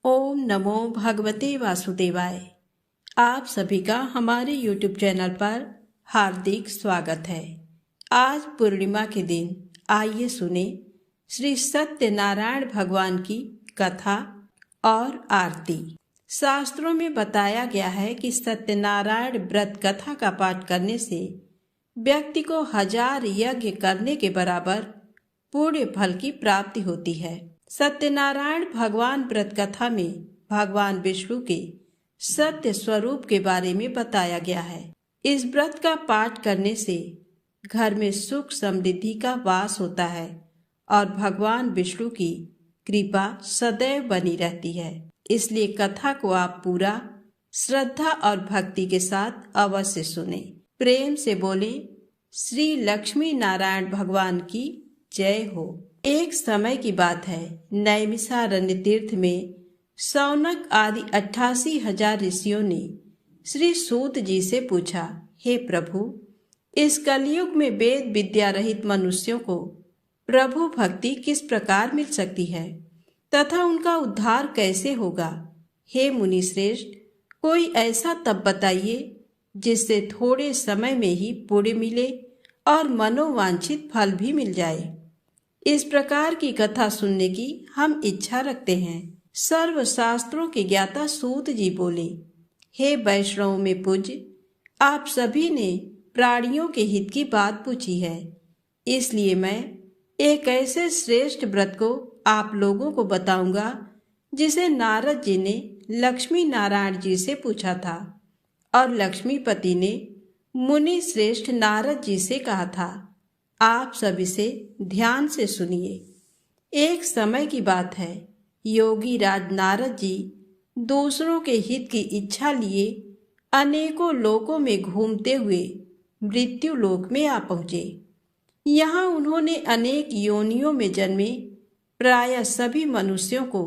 ओम नमो भगवते वासुदेवाय। आप सभी का हमारे YouTube चैनल पर हार्दिक स्वागत है। आज पूर्णिमा के दिन आइए सुने श्री सत्यनारायण भगवान की कथा और आरती। शास्त्रों में बताया गया है कि सत्यनारायण व्रत कथा का पाठ करने से व्यक्ति को 1000 यज्ञ करने के बराबर पुण्य फल की प्राप्ति होती है। सत्यनारायण भगवान व्रत कथा में भगवान विष्णु के सत्य स्वरूप के बारे में बताया गया है। इस व्रत का पाठ करने से घर में सुख समृद्धि का वास होता है और भगवान विष्णु की कृपा सदैव बनी रहती है। इसलिए कथा को आप पूरा श्रद्धा और भक्ति के साथ अवश्य सुने। प्रेम से बोले श्री लक्ष्मी नारायण भगवान की जय हो। एक समय की बात है, नैमिषारण्य तीर्थ में शौनक आदि 88,000 ऋषियों ने श्री सूत जी से पूछा, हे प्रभु, इस कलयुग में वेद विद्या रहित मनुष्यों को प्रभु भक्ति किस प्रकार मिल सकती है तथा उनका उद्धार कैसे होगा। हे मुनि श्रेष्ठ, कोई ऐसा तप बताइए जिससे थोड़े समय में ही पुण्य मिले और मनोवांछित फल भी मिल जाए। इस प्रकार की कथा सुनने की हम इच्छा रखते हैं। सर्व शास्त्रों के ज्ञाता सूत जी बोले, हे वैष्णव में पूज्य, आप सभी ने प्राणियों के हित की बात पूछी है, इसलिए मैं एक ऐसे श्रेष्ठ व्रत को आप लोगों को बताऊंगा जिसे नारद जी ने लक्ष्मी नारायण जी से पूछा था और लक्ष्मीपति ने मुनि श्रेष्ठ नारद जी से कहा था। आप सब इसे ध्यान से सुनिए। एक समय की बात है, योगी राज नारद जी दूसरों के हित की इच्छा लिए अनेकों लोकों में घूमते हुए मृत्यु लोक में आ पहुँचे। यहाँ उन्होंने अनेक योनियों में जन्मे प्रायः सभी मनुष्यों को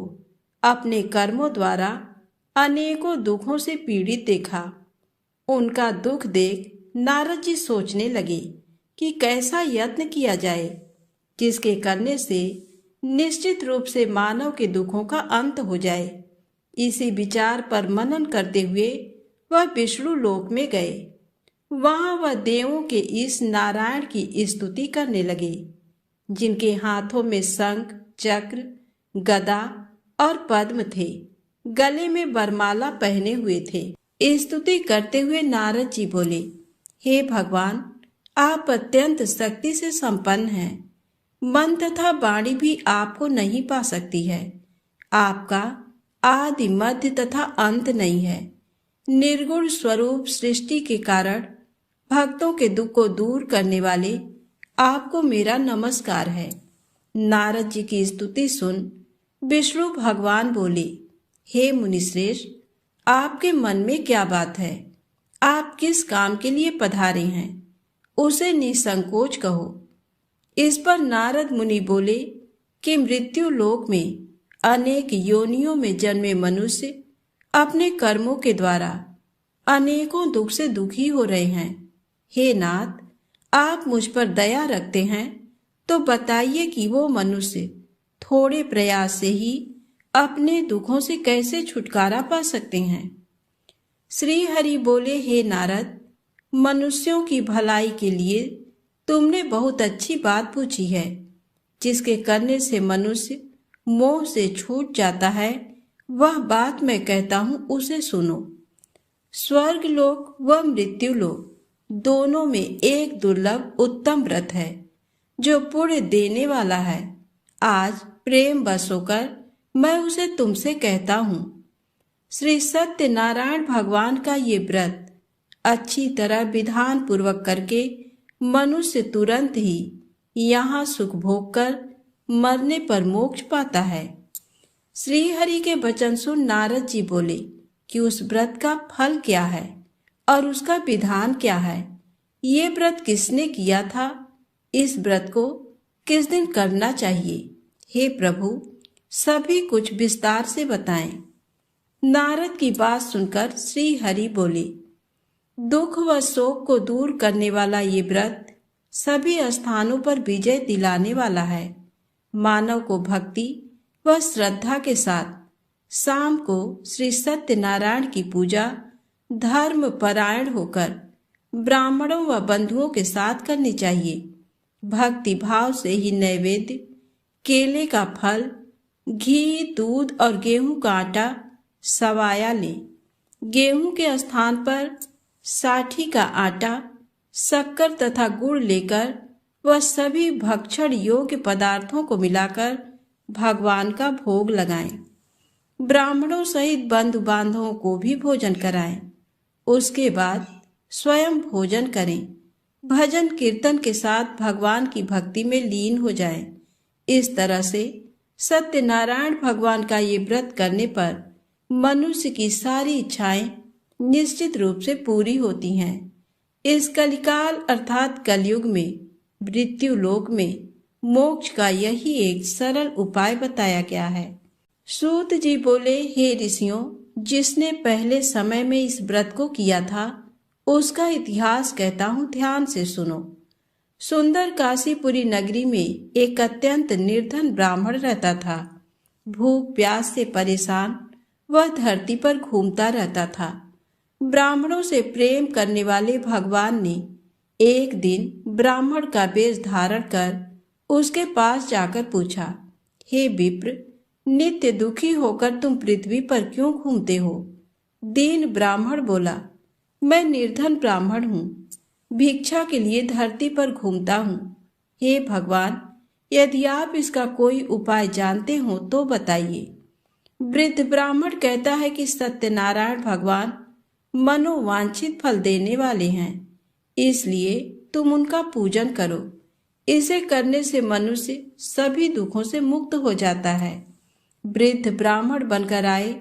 अपने कर्मों द्वारा अनेकों दुखों से पीड़ित देखा। उनका दुख देख नारद जी सोचने लगे कि कैसा यत्न किया जाए जिसके करने से निश्चित रूप से मानव के दुखों का अंत हो जाए। इसी विचार पर मनन करते हुए वह विष्णु लोक में गए। वहां वह देवों के इस नारायण की स्तुति करने लगे, जिनके हाथों में शंख, चक्र, गदा और पद्म थे, गले में वरमाला पहने हुए थे। स्तुति करते हुए नारद जी बोले, हे भगवान, आप अत्यंत शक्ति से संपन्न हैं। मन तथा वाणी भी आपको नहीं पा सकती है। आपका आदि मध्य तथा अंत नहीं है। निर्गुण स्वरूप सृष्टि के कारण भक्तों के दुख को दूर करने वाले आपको मेरा नमस्कार है। नारद जी की स्तुति सुन विष्णु भगवान बोले, हे मुनिश्रेष्ठ, आपके मन में क्या बात है? आप किस काम के लिए पधारे हैं? उसे निसंकोच कहो। इस पर नारद मुनि बोले कि मृत्यु लोक में अनेक योनियों में जन्मे मनुष्य अपने कर्मों के द्वारा अनेकों दुख से दुखी हो रहे हैं। हे नाथ, आप मुझ पर दया रखते हैं तो बताइए कि वो मनुष्य थोड़े प्रयास से ही अपने दुखों से कैसे छुटकारा पा सकते हैं। श्री हरि बोले, हे नारद, मनुष्यों की भलाई के लिए तुमने बहुत अच्छी बात पूछी है। जिसके करने से मनुष्य मोह से छूट जाता है, वह बात मैं कहता हूँ, उसे सुनो। स्वर्ग लोक व मृत्यु लोक दोनों में एक दुर्लभ उत्तम व्रत है जो पुण्य देने वाला है। आज प्रेम बस होकर मैं उसे तुमसे कहता हूँ। श्री सत्यनारायण भगवान का ये व्रत अच्छी तरह विधान पूर्वक करके मनुष्य तुरंत ही यहाँ सुख भोग कर मरने पर मोक्ष पाता है। श्री हरि के वचन सुन नारद जी बोले कि उस व्रत का फल क्या है और उसका विधान क्या है। ये व्रत किसने किया था? इस व्रत को किस दिन करना चाहिए? हे प्रभु, सभी कुछ विस्तार से बताएं। नारद की बात सुनकर श्री हरि बोले, दुख व शोक को दूर करने वाला ये व्रत सभी स्थानों पर विजय दिलाने वाला है। मानव को भक्ति व श्रद्धा के साथ शाम को श्री सत्यनारायण की पूजा धर्म परायण होकर ब्राह्मणों व बंधुओं के साथ करनी चाहिए। भक्ति भाव से ही नैवेद्य, केले का फल, घी, दूध और गेहूं का आटा सवाया लें। गेहूं के स्थान पर साठी का आटा, शक्कर तथा गुड़ लेकर वह सभी भक्षण योग्य पदार्थों को मिलाकर भगवान का भोग लगाएं। ब्राह्मणों सहित बंधु बांधवों को भी भोजन कराएं। उसके बाद स्वयं भोजन करें। भजन कीर्तन के साथ भगवान की भक्ति में लीन हो जाएं। इस तरह से सत्यनारायण भगवान का ये व्रत करने पर मनुष्य की सारी इच्छाएं निश्चित रूप से पूरी होती हैं। इस कलिकाल अर्थात कलयुग में मृत्यु लोक में मोक्ष का यही एक सरल उपाय बताया गया है। सूत जी बोले, हे ऋषियों, जिसने पहले समय में इस व्रत को किया था उसका इतिहास कहता हूँ, ध्यान से सुनो। सुंदर काशीपुरी नगरी में एक अत्यंत निर्धन ब्राह्मण रहता था। भूख प्यास से परेशान वह धरती पर घूमता रहता था। ब्राह्मणों से प्रेम करने वाले भगवान ने एक दिन ब्राह्मण का वेश धारण कर उसके पास जाकर पूछा, हे विप्र, नित्य दुखी होकर तुम पृथ्वी पर क्यों घूमते हो? दीन ब्राह्मण बोला, मैं निर्धन ब्राह्मण हूँ, भिक्षा के लिए धरती पर घूमता हूँ। हे भगवान, यदि आप इसका कोई उपाय जानते हो तो बताइए। वृद्ध ब्राह्मण कहता है कि सत्यनारायण भगवान मनोवांछित फल देने वाले हैं, इसलिए तुम उनका पूजन करो। इसे करने से मनुष्य सभी दुखों से मुक्त हो जाता है। वृद्ध ब्राह्मण बनकर आए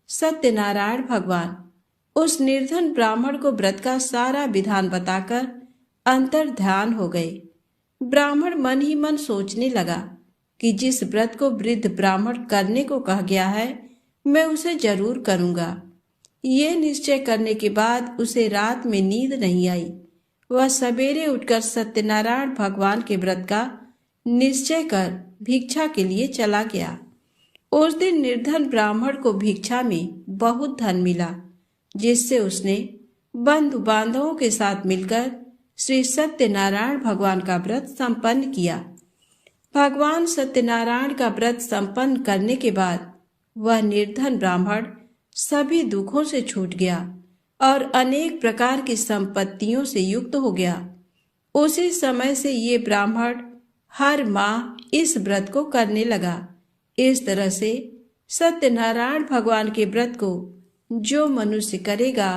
सत्यनारायण भगवान उस निर्धन ब्राह्मण को व्रत का सारा विधान बताकर अंतर ध्यान हो गए। ब्राह्मण मन ही मन सोचने लगा कि जिस व्रत को वृद्ध ब्राह्मण करने को कहा गया है मैं उसे जरूर करूंगा। ये निश्चय करने के बाद उसे रात में नींद नहीं आई। वह सवेरे उठकर सत्यनारायण भगवान के व्रत का निश्चय कर भिक्षा के लिए चला गया। उस दिन निर्धन ब्राह्मण को भिक्षा में बहुत धन मिला, जिससे उसने बंधु बांधवों के साथ मिलकर श्री सत्यनारायण भगवान का व्रत संपन्न किया। भगवान सत्यनारायण का व्रत संपन्न करने के बाद वह निर्धन ब्राह्मण सभी दुखों से छूट गया और अनेक प्रकार की संपत्तियों से युक्त हो गया। उसी समय से ये ब्राह्मण हर माह इस व्रत को करने लगा। इस तरह से सत्यनारायण भगवान के व्रत को जो मनुष्य करेगा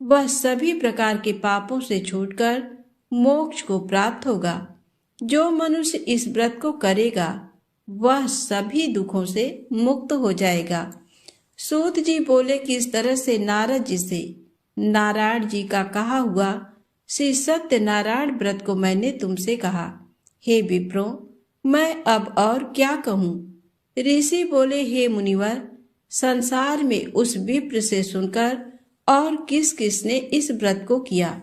वह सभी प्रकार के पापों से छूटकर मोक्ष को प्राप्त होगा। जो मनुष्य इस व्रत को करेगा वह सभी दुखों से मुक्त हो जाएगा। सूत जी बोले कि इस तरह से नारद जी से नारायण जी का कहा हुआ श्री सत्यनारायण व्रत को मैंने तुमसे कहा। हे विप्रो, मैं अब और क्या कहूँ? ऋषि बोले, हे मुनिवर, संसार में उस विप्र से सुनकर और किस किस ने इस व्रत को किया,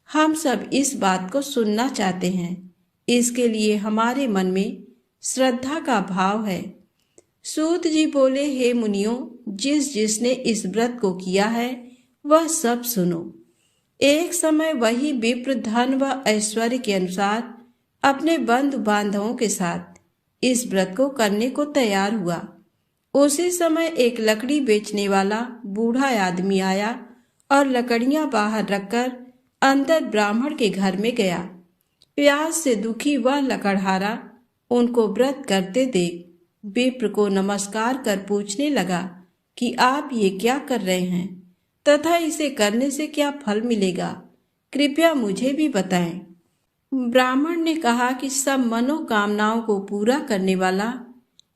हम सब इस बात को सुनना चाहते हैं। इसके लिए हमारे मन में श्रद्धा का भाव है। सूत जी बोले, हे मुनियों, जिसने इस व्रत को किया है वह सब सुनो। एक समय वही विप्र धन व ऐश्वर्य के अनुसार अपने बंधु बांधवों के साथ इस व्रत को करने को तैयार हुआ। उसी समय एक लकड़ी बेचने वाला बूढ़ा आदमी आया और लकड़ियां बाहर रखकर अंदर ब्राह्मण के घर में गया। प्यास से दुखी वह लकड़हारा उनको व्रत करते देख विप्र को नमस्कार कर पूछने लगा कि आप ये क्या कर रहे हैं तथा इसे करने से क्या फल मिलेगा, कृपया मुझे भी बताएं। ब्राह्मण ने कहा कि सब मनोकामनाओं को पूरा करने वाला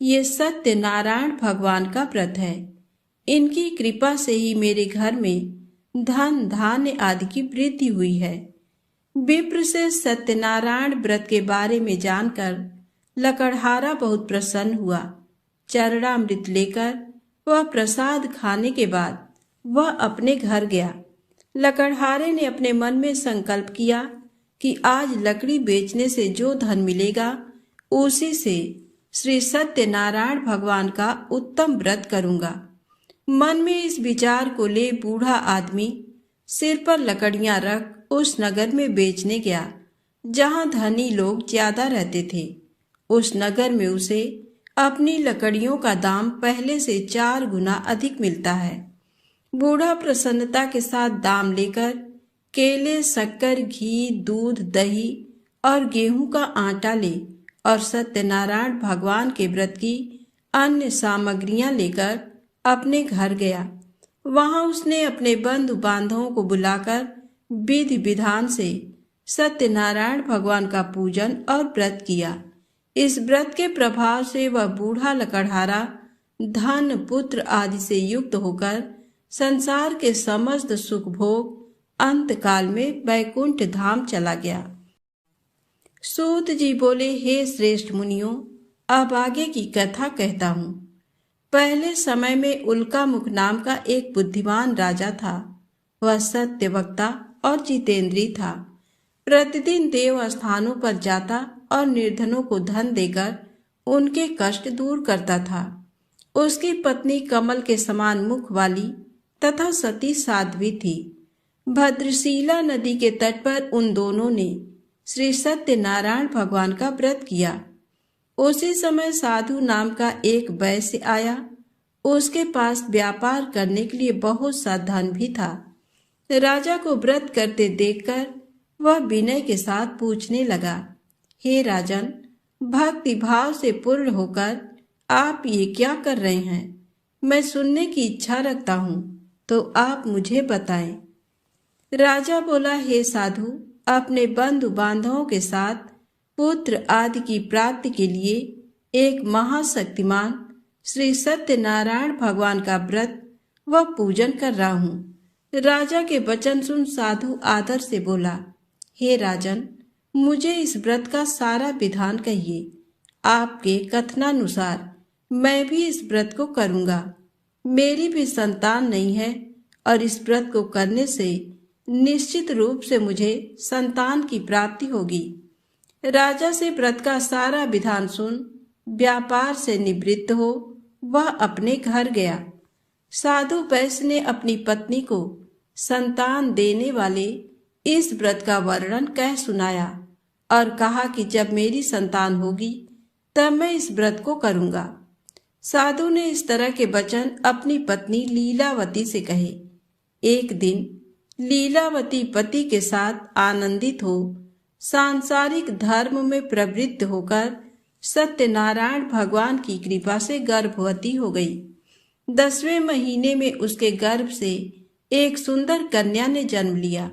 ये सत्यनारायण भगवान का व्रत है। इनकी कृपा से ही मेरे घर में धन धान्य आदि की वृद्धि हुई है। विप्र से सत्यनारायण व्रत के बारे में जानकर लकड़हारा बहुत प्रसन्न हुआ। चरणामृत लेकर वह प्रसाद खाने के बाद वह अपने घर गया। लकड़हारे ने अपने मन में संकल्प किया कि आज लकड़ी बेचने से जो धन मिलेगा उसी से श्री सत्यनारायण भगवान का उत्तम व्रत करूंगा। मन में इस विचार को ले बूढ़ा आदमी सिर पर लकड़ियां रख उस नगर में बेचने गया जहां धनी लोग ज्यादा रहते थे। उस नगर में उसे अपनी लकड़ियों का दाम पहले से 4 गुना अधिक मिलता है। बूढ़ा प्रसन्नता के साथ दाम लेकर केले, शक्कर, घी, दूध, दही और गेहूं का आटा ले और सत्यनारायण भगवान के व्रत की अन्य सामग्रियां लेकर अपने घर गया। वहां उसने अपने बंधु बांधवों को बुलाकर विधि विधान से सत्यनारायण भगवान का पूजन और व्रत किया। इस व्रत के प्रभाव से वह बूढ़ा लकड़हारा धन, पुत्र आदि से युक्त होकर संसार के समस्त सुख भोग अंत काल में वैकुंठ धाम चला गया। सूत जी बोले, हे श्रेष्ठ मुनियों, अब आगे की कथा कहता हूँ। पहले समय में उल्कामुख नाम का एक बुद्धिमान राजा था। वह सत्य वक्ता और जितेंद्री था। प्रतिदिन देव स्थानों पर जाता और निर्धनों को धन देकर उनके कष्ट दूर करता था। उसकी पत्नी कमल के समान मुख वाली तथा सती साध्वी थी। भद्रशिला नदी के तट पर उन दोनों ने श्री सत्यनारायण भगवान का व्रत किया। उसी समय साधु नाम का एक वैश्य आया। उसके पास व्यापार करने के लिए बहुत सा धन भी था। राजा को व्रत करते देखकर वह विनय के साथ पूछने लगा, हे राजन, भक्ति भाव से पूर्ण होकर आप ये क्या कर रहे हैं? मैं सुनने की इच्छा रखता हूँ, तो आप मुझे बताएं। राजा बोला, हे साधु, अपने बंधु बांधवों के साथ पुत्र आदि की प्राप्ति के लिए एक महाशक्तिमान श्री सत्यनारायण भगवान का व्रत व पूजन कर रहा हूँ। राजा के वचन सुन साधु आदर से बोला, हे राजन, मुझे इस व्रत का सारा विधान कहिए। आपके कथनानुसार मैं भी इस व्रत को करूँगा। मेरी भी संतान नहीं है और इस व्रत को करने से निश्चित रूप से मुझे संतान की प्राप्ति होगी। राजा से व्रत का सारा विधान सुन व्यापार से निवृत्त हो वह अपने घर गया। साधु वैश्य ने अपनी पत्नी को संतान देने वाले इस व्रत का वर्णन कह सुनाया और कहा कि जब मेरी संतान होगी तब मैं इस व्रत को करूंगा। साधु ने इस तरह के वचन अपनी पत्नी लीलावती से कहे। एक दिन लीलावती पति के साथ आनंदित हो सांसारिक धर्म में प्रवृत्त होकर सत्यनारायण भगवान की कृपा से गर्भवती हो गई। 10वें महीने में उसके गर्भ से एक सुंदर कन्या ने जन्म लिया।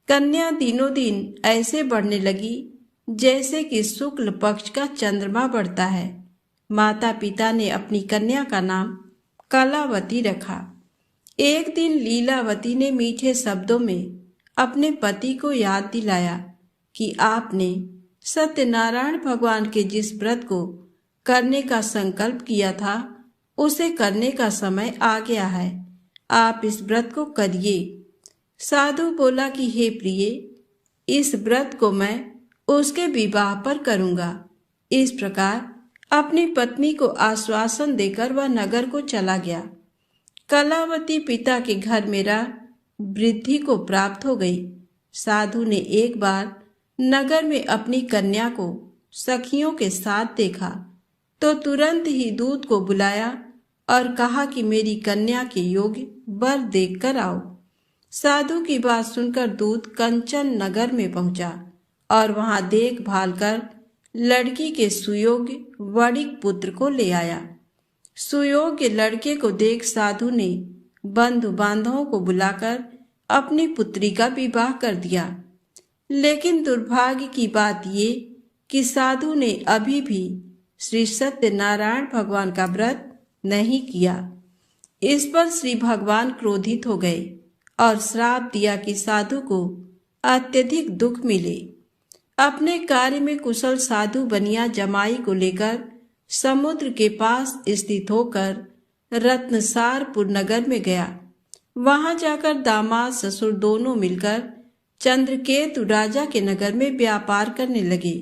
कन्या दिनों दिन ऐसे बढ़ने लगी जैसे कि शुक्ल पक्ष का चंद्रमा बढ़ता है। माता पिता ने अपनी कन्या का नाम कलावती रखा। एक दिन लीलावती ने मीठे शब्दों में अपने पति को याद दिलाया कि आपने सत्यनारायण भगवान के जिस व्रत को करने का संकल्प किया था उसे करने का समय आ गया है। आप इस व्रत को करिए। साधु बोला कि हे प्रिय, इस व्रत को मैं उसके विवाह पर करूंगा। इस प्रकार अपनी पत्नी को आश्वासन देकर वह नगर को चला गया। कलावती पिता के घर में रह वृद्धि को प्राप्त हो गई। साधु ने एक बार नगर में अपनी कन्या को सखियों के साथ देखा तो तुरंत ही दूत को बुलाया और कहा कि मेरी कन्या के योग्य वर देखकर आओ। साधु की बात सुनकर दूत कंचन नगर में पहुंचा और वहां देखभाल कर लड़की के सुयोग्य वणिक पुत्र को ले आया। सुयोग्य लड़के को देख साधु ने बंधु बांधवों को बुलाकर अपनी पुत्री का विवाह कर दिया। लेकिन दुर्भाग्य की बात ये कि साधु ने अभी भी श्री सत्यनारायण भगवान का व्रत नहीं किया। इस पर श्री भगवान क्रोधित हो गए और श्राप दिया कि साधु को अत्यधिक दुख मिले। अपने कार्य में कुशल साधु बनिया जमाई को लेकर समुद्र के पास स्थित होकर रत्नसारपुर नगर में गया। वहां जाकर दामाद ससुर दोनों मिलकर चंद्रकेतु राजा के नगर में व्यापार करने लगे।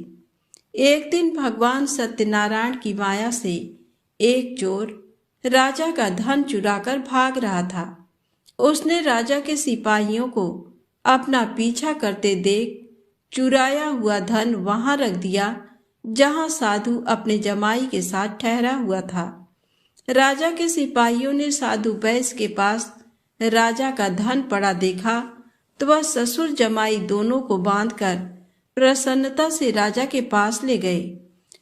एक दिन भगवान सत्यनारायण की माया से एक चोर राजा का धन चुराकर भाग रहा था। उसने राजा के सिपाहियों को अपना पीछा करते देख चुराया हुआ धन वहां रख दिया जहां साधु अपने जमाई के साथ ठहरा हुआ था। राजा के सिपाहियों ने साधु बैस के पास राजा का धन पड़ा देखा तो वह ससुर जमाई दोनों को बांधकर प्रसन्नता से राजा के पास ले गए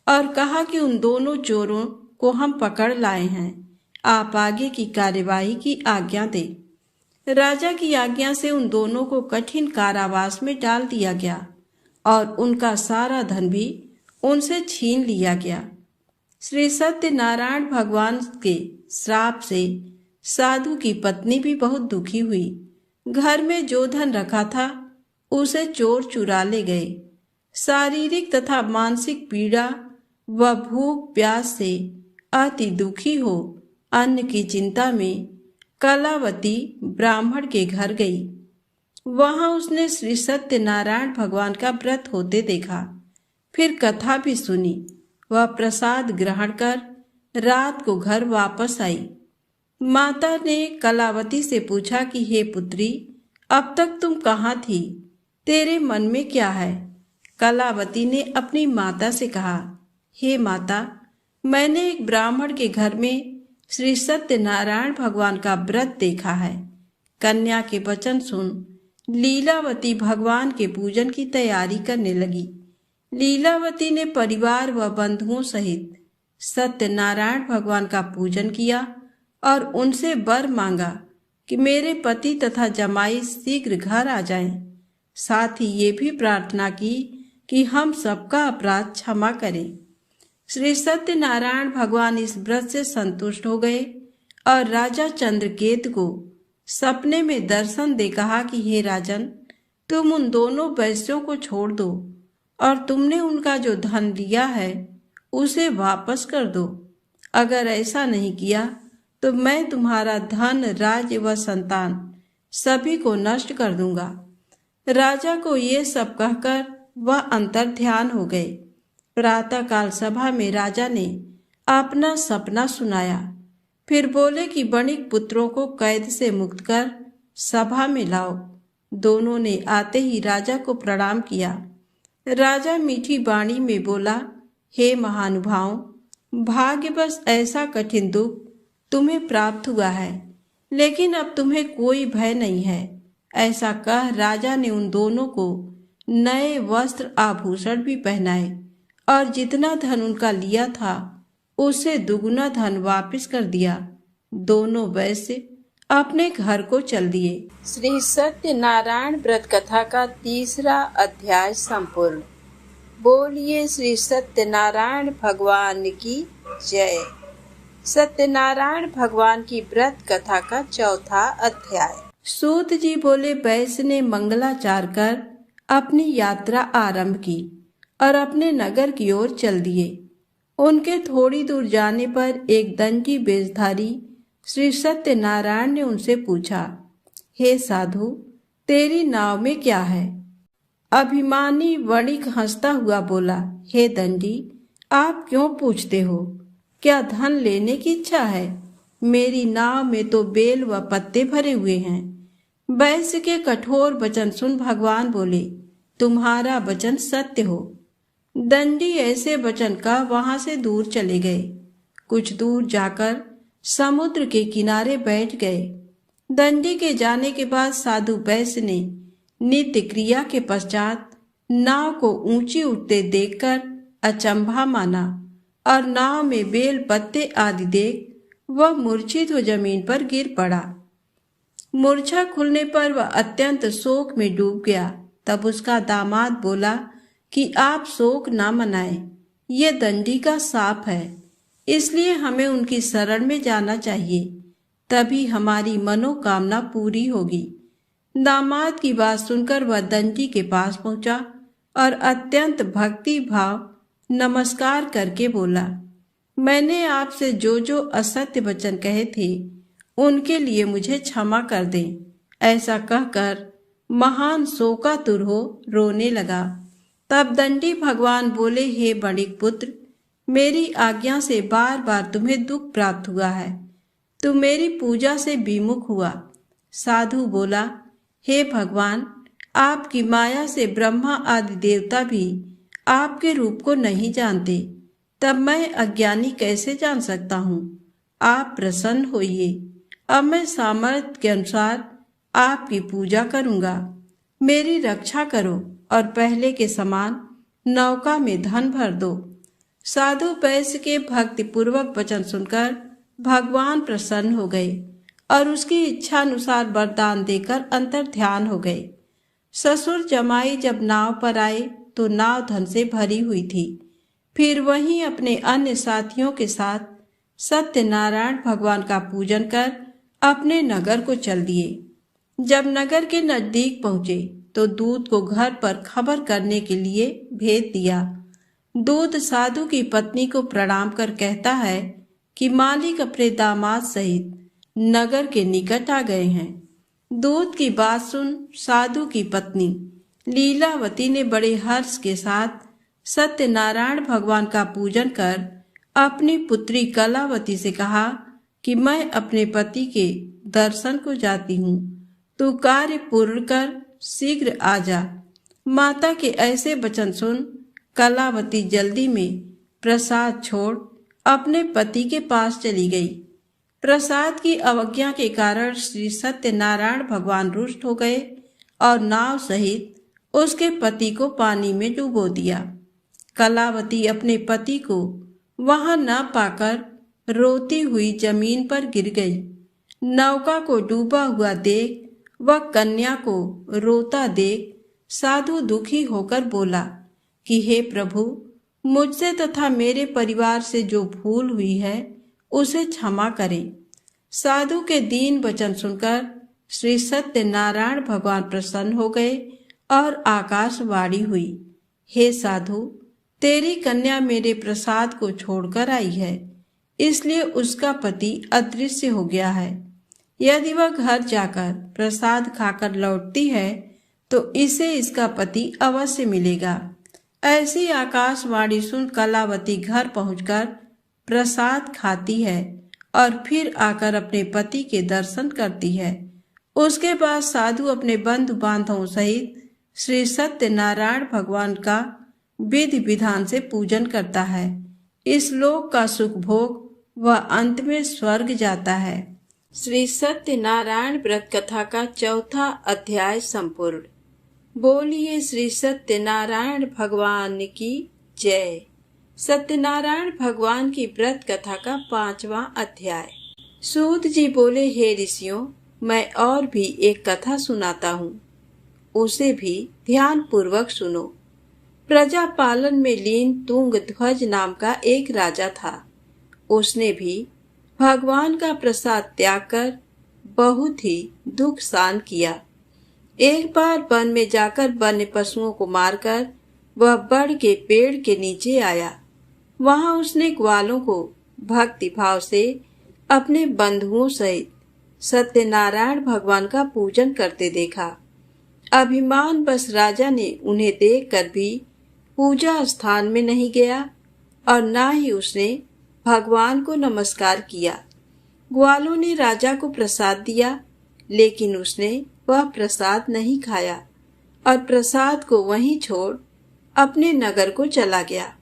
और कहा कि उन दोनों चोरों को हम पकड़ लाए हैं, आप आगे की कार्यवाही की आज्ञा दें। राजा की आज्ञा से उन दोनों को कठिन कारावास में डाल दिया गया और उनका सारा धन भी उनसे छीन लिया गया। श्री सत्यनारायण भगवान के श्राप से साधु की पत्नी भी बहुत दुखी हुई। घर में जो धन रखा था उसे चोर चुरा ले गए। शारीरिक तथा मानसिक पीड़ा व भूख प्यास से अति दुखी हो अन्न की चिंता में कलावती ब्राह्मण के घर गई। वहां उसने श्री सत्यनारायण भगवान का व्रत होते देखा, फिर कथा भी सुनी। वह प्रसाद ग्रहण कर रात को घर वापस आई। माता ने कलावती से पूछा कि हे पुत्री, अब तक तुम कहाँ थी? तेरे मन में क्या है? कलावती ने अपनी माता से कहा, हे माता, मैंने एक ब्राह्मण के घर में श्री सत्यनारायण भगवान का व्रत देखा है। कन्या के वचन सुन लीलावती भगवान के पूजन की तैयारी करने लगी। लीलावती ने परिवार व बंधुओं सहित सत्यनारायण भगवान का पूजन किया और उनसे वर मांगा कि मेरे पति तथा जमाई शीघ्र घर आ जाएं। साथ ही ये भी प्रार्थना की कि हम सबका अपराध क्षमा करें। श्री सत्यनारायण भगवान इस व्रत से संतुष्ट हो गए और राजा चंद्रकेतु को सपने में दर्शन दे कहा कि हे राजन, तुम उन दोनों वैश्यों को छोड़ दो और तुमने उनका जो धन लिया है उसे वापस कर दो। अगर ऐसा नहीं किया तो मैं तुम्हारा धन, राज्य व संतान सभी को नष्ट कर दूंगा। राजा को ये सब कहकर वह अंतर ध्यान हो गए। प्रातःकाल सभा में राजा ने अपना सपना सुनाया, फिर बोले कि बणिक पुत्रों को कैद से मुक्त कर सभा में लाओ। दोनों ने आते ही राजा को प्रणाम किया। राजा मीठी वाणी में बोला, हे महानुभाव, भाग्यवश ऐसा कठिन दुख तुम्हें प्राप्त हुआ है, लेकिन अब तुम्हें कोई भय नहीं है। ऐसा कह राजा ने उन दोनों को नए वस्त्र आभूषण भी पहनाए और जितना धन उनका लिया था उसे दुगुना धन वापस कर दिया। दोनों वैश्य अपने घर को चल दिए। श्री सत्यनारायण व्रत कथा का 3रा अध्याय संपूर्ण। बोलिए श्री सत्यनारायण भगवान की जय। सत्यनारायण भगवान की व्रत कथा का 4था अध्याय। सूत जी बोले, वैश्य ने मंगलाचार कर अपनी यात्रा आरंभ की और अपने नगर की ओर चल दिए। उनके थोड़ी दूर जाने पर एक दंडी वेशधारी श्री सत्यनारायण ने उनसे पूछा, हे साधु, तेरी नाव में क्या है? अभिमानी वणिक हंसता हुआ बोला, हे दंडी, आप क्यों पूछते हो? क्या धन लेने की इच्छा है? मेरी नाव में तो बेल व पत्ते भरे हुए हैं। वैश्य के कठोर वचन सुन भगवान बोले, तुम्हारा वचन सत्य हो। दंडी ऐसे वचन का वहां से दूर चले गए। कुछ दूर जाकर समुद्र के किनारे बैठ गए। दंडी के जाने के बाद साधु वैश्य ने नित्य क्रिया के पश्चात नाव को ऊंची उठते देखकर अचंभा माना और नाव में बेल पत्ते आदि देख वह मूर्छित हो जमीन पर गिर पड़ा। मूर्छा खुलने पर वह अत्यंत शोक में डूब गया। तब उसका दामाद बोला कि आप शोक न मनाएं, ये दंडी का शाप है, इसलिए हमें उनकी शरण में जाना चाहिए, तभी हमारी मनोकामना पूरी होगी। दामाद की बात सुनकर वह दंडी के पास पहुंचा और अत्यंत भक्ति भाव नमस्कार करके बोला, मैंने आपसे जो जो असत्य वचन कहे थे उनके लिए मुझे क्षमा कर दें। ऐसा कहकर महान शोकातुर हो रोने लगा। तब दंडी भगवान बोले, हे बणिक पुत्र, मेरी आज्ञा से बार बार तुम्हें दुख प्राप्त हुआ है, तू मेरी पूजा से विमुख हुआ। साधु बोला, हे भगवान, आपकी माया से ब्रह्मा आदि देवता भी आपके रूप को नहीं जानते, तब मैं अज्ञानी कैसे जान सकता हूँ। आप प्रसन्न होइए, अब मैं सामर्थ्य के अनुसार आपकी पूजा करूँगा। मेरी रक्षा करो और पहले के समान नौका में धन भर दो। साधु वैश्य के भक्तिपूर्वक वचन सुनकर भगवान प्रसन्न हो गए और उसकी इच्छा अनुसार वरदान देकर अंतर ध्यान हो गए। ससुर जमाई जब नाव पर आए तो नाव धन से भरी हुई थी। फिर वहीं अपने अन्य साथियों के साथ सत्यनारायण भगवान का पूजन कर अपने नगर को चल दिए। जब नगर के नजदीक पहुंचे तो दूत को घर पर खबर करने के लिए भेज दिया। दूत साधु की पत्नी को प्रणाम कर कहता है कि मालिक अपने दामाद सहित नगर के निकट आ गए हैं। दूत की बात सुन साधु की पत्नी लीलावती ने बड़े हर्ष के साथ सत्यनारायण भगवान का पूजन कर अपनी पुत्री कलावती से कहा कि मैं अपने पति के दर्शन को जाती हूँ, तू कार्य पूर्ण कर शीघ्र आ जा। माता के ऐसे वचन सुन कलावती जल्दी में प्रसाद छोड़ अपने पति के पास चली गई। प्रसाद की अवज्ञा के कारण श्री सत्यनारायण भगवान रुष्ट हो गए और नाव सहित उसके पति को पानी में डुबो दिया। कलावती अपने पति को वहां न पाकर रोती हुई जमीन पर गिर गई। नौका को डूबा हुआ देख वह कन्या को रोता देख साधु दुखी होकर बोला कि हे प्रभु, मुझसे तथा मेरे परिवार से जो भूल हुई है उसे क्षमा करें। साधु के दीन वचन सुनकर श्री सत्यनारायण भगवान प्रसन्न हो गए और आकाशवाणी हुई, हे साधु, तेरी कन्या मेरे प्रसाद को छोड़कर आई है, इसलिए उसका पति अदृश्य हो गया है। यदि वह घर जाकर प्रसाद खाकर लौटती है तो इसे इसका पति अवश्य मिलेगा। ऐसी आकाशवाणी सुन कलावती घर पहुंचकर प्रसाद खाती है और फिर आकर अपने पति के दर्शन करती है। उसके बाद साधु अपने बंधु बांधवों सहित श्री सत्यनारायण भगवान का विधि विधान से पूजन करता है। इस लोक का सुख भोग वह अंत में स्वर्ग जाता है। श्री सत्यनारायण व्रत कथा का चौथा अध्याय संपूर्ण। बोलिए श्री सत्यनारायण भगवान की जय। सत्यनारायण भगवान की व्रत कथा का 5वां अध्याय। सूत जी बोले, हे ऋषियों, मैं और भी एक कथा सुनाता हूँ, उसे भी ध्यान पूर्वक सुनो। प्रजा पालन में लीन तुंगध्वज नाम का एक राजा था। उसने भी भगवान का प्रसाद त्याग कर बहुत ही दुख सहन किया। एक बार वन में जाकर वन्य पशुओं को मारकर वह बड़ के पेड़ के नीचे आया। वहां उसने ग्वालों को भक्ति भाव से अपने बंधुओं सहित सत्यनारायण भगवान का पूजन करते देखा। अभिमान बस राजा ने उन्हें देखकर भी पूजा स्थान में नहीं गया और न ही उसने भगवान को नमस्कार किया। ग्वालों ने राजा को प्रसाद दिया, लेकिन उसने वह प्रसाद नहीं खाया और प्रसाद को वहीं छोड़ अपने नगर को चला गया।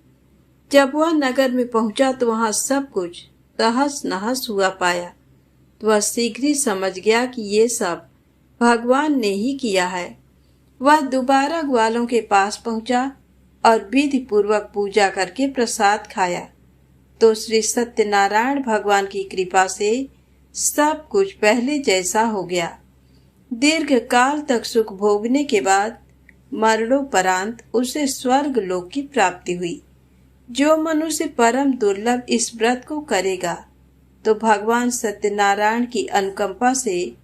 जब वह नगर में पहुंचा तो वहां सब कुछ तहस नहस हुआ पाया। तो वह शीघ्र ही समझ गया कि ये सब भगवान ने ही किया है। वह दोबारा ग्वालों के पास पहुंचा और विधि पूर्वक पूजा करके प्रसाद खाया तो श्री सत्यनारायण भगवान की कृपा से सब कुछ पहले जैसा हो गया। दीर्घ काल तक सुख भोगने के बाद मरणोपरांत उसे स्वर्ग लोक की प्राप्ति हुई। जो मनुष्य परम दुर्लभ इस व्रत को करेगा तो भगवान सत्यनारायण की अनुकंपा से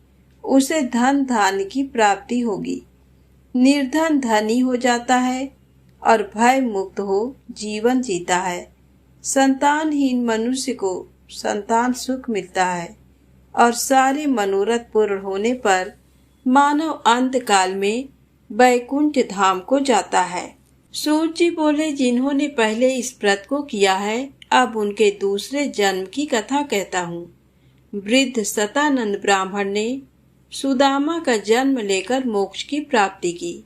उसे धन धान्य की प्राप्ति होगी। निर्धन धनी हो जाता है और भय मुक्त हो जीवन जीता है। संतानहीन मनुष्य को संतान सुख मिलता है और सारे मनोरथ पूर्ण होने पर मानव अंत काल में वैकुंठ धाम को जाता है। सूत जी बोले, जिन्होंने पहले इस व्रत को किया है अब उनके दूसरे जन्म की कथा कहता हूँ। वृद्ध सतानंद ब्राह्मण ने सुदामा का जन्म लेकर मोक्ष की प्राप्ति की।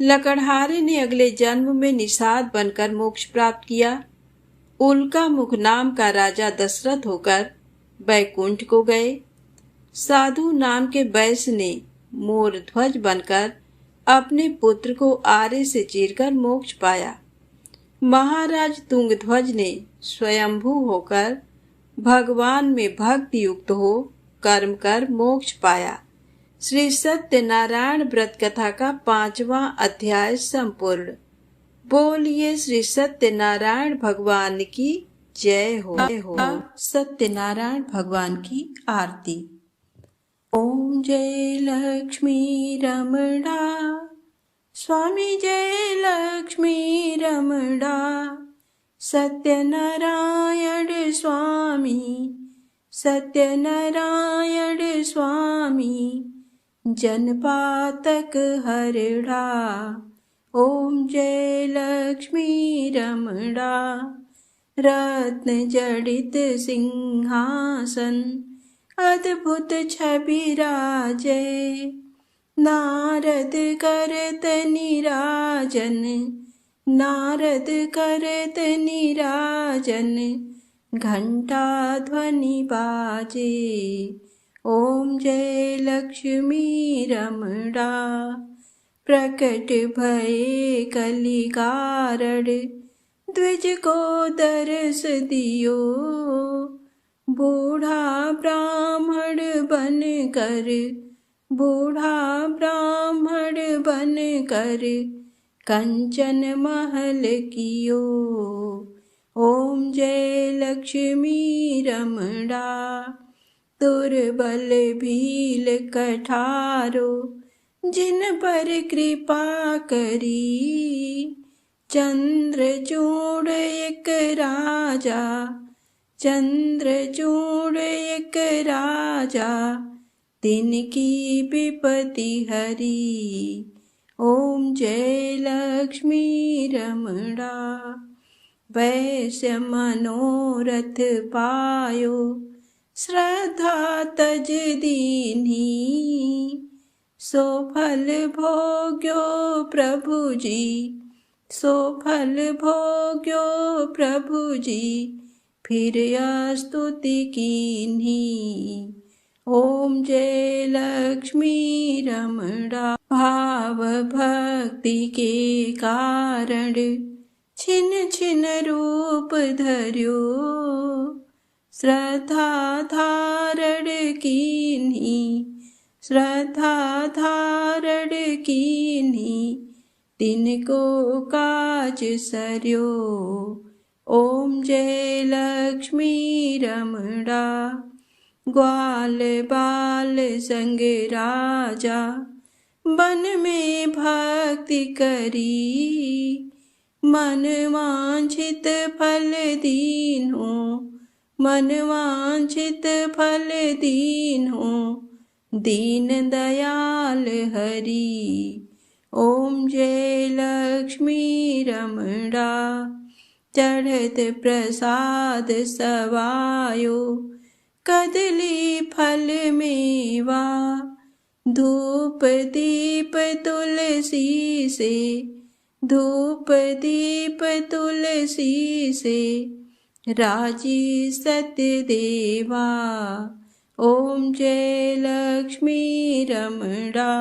लकड़हारे ने अगले जन्म में निषाद बनकर मोक्ष प्राप्त किया। उल्का मुख नाम का राजा दशरथ होकर बैकुंठ को गए। साधु नाम के वैश्य ने मोर ध्वज बनकर अपने पुत्र को आरे से चीरकर मोक्ष पाया। महाराज तुंगध्वज ने स्वयंभू होकर भगवान में भक्ति युक्त हो कर्म कर मोक्ष पाया। श्री सत्यनारायण व्रत कथा का 5वां अध्याय संपूर्ण। बोलिए श्री सत्यनारायण भगवान की जय हो। सत्यनारायण भगवान की आरती। ओम जय लक्ष्मी रमणा, स्वामी जय लक्ष्मी रमणा, सत्यनारायण स्वामी, सत्यनारायण स्वामी, जनपातक हरड़ा। ओम जय लक्ष्मी रमणा, रत्न जड़ित सिंहासन, अद्भुत छवि राजे, नारद करत निराजन, नारद करत निराजन, घंटा ध्वनि बाजे। ओम जय लक्ष्मी रमणा, प्रकट भये कलिकारण, द्विज को दर्श दियो, बूढ़ा ब्राह्मण बन कर, बूढ़ा ब्राह्मण बन कर, कंचन महल कियो। ओम जय लक्ष्मी रमणा, दुर्बल भील कठारो, जिन पर कृपा करी, चंद्रचूड़ एक राजा, चंद्रचूड़ एक राजा, तिनकी विपत्ति हरी। ओम जय लक्ष्मी रमणा, वैश्य मनोरथ पायो, श्रद्धा तज दीन्ही, सो फल भोग्यो प्रभु जी, सो फल भोग्यो प्रभु जी, फिर स्तुति कीन्ही। ओम जय लक्ष्मी रमणा, भाव भक्ति के कारण, छिन छिन रूप धर्यो, श्रद्धा धारण कीन्ही, श्रद्धा धारण कीन्ही, तिनको काज सर्यो। ओम जय लक्ष्मी रमणा, ग्वाल बाल संग राजा, वन में भक्ति करी, मन वांछित फल दीन्हो, मन वांछित फल दीन्हो, दीन दयाल हरि। ओम जय लक्ष्मी रमणा, चढ़त प्रसाद सवायो, कदली फल मेवा, धूप दीप तुलसी से, धूप दीप तुलसी से, राजी सत्य देवा। ओम जय लक्ष्मी रमणा,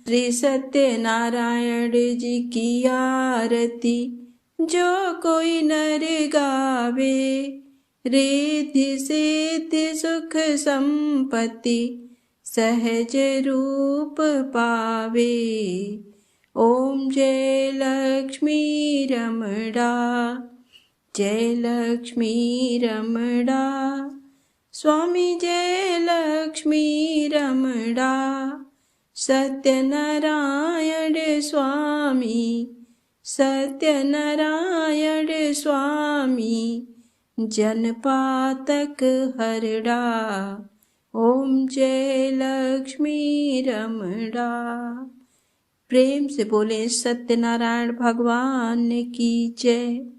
श्री सत्यनारायण जी की आरती जो कोई नर गावे, रिद्धि सिद्धि सुख संपत्ति सहज रूप पावे। ओम जय लक्ष्मी रमणा, जय लक्ष्मी रमणा, स्वामी जय लक्ष्मी रमणा, सत्यनारायण स्वामी, सत्यनारायण स्वामी, जनपातक हरड़ा। ओम जय लक्ष्मी रमणा। प्रेम से बोले सत्यनारायण भगवान की जय।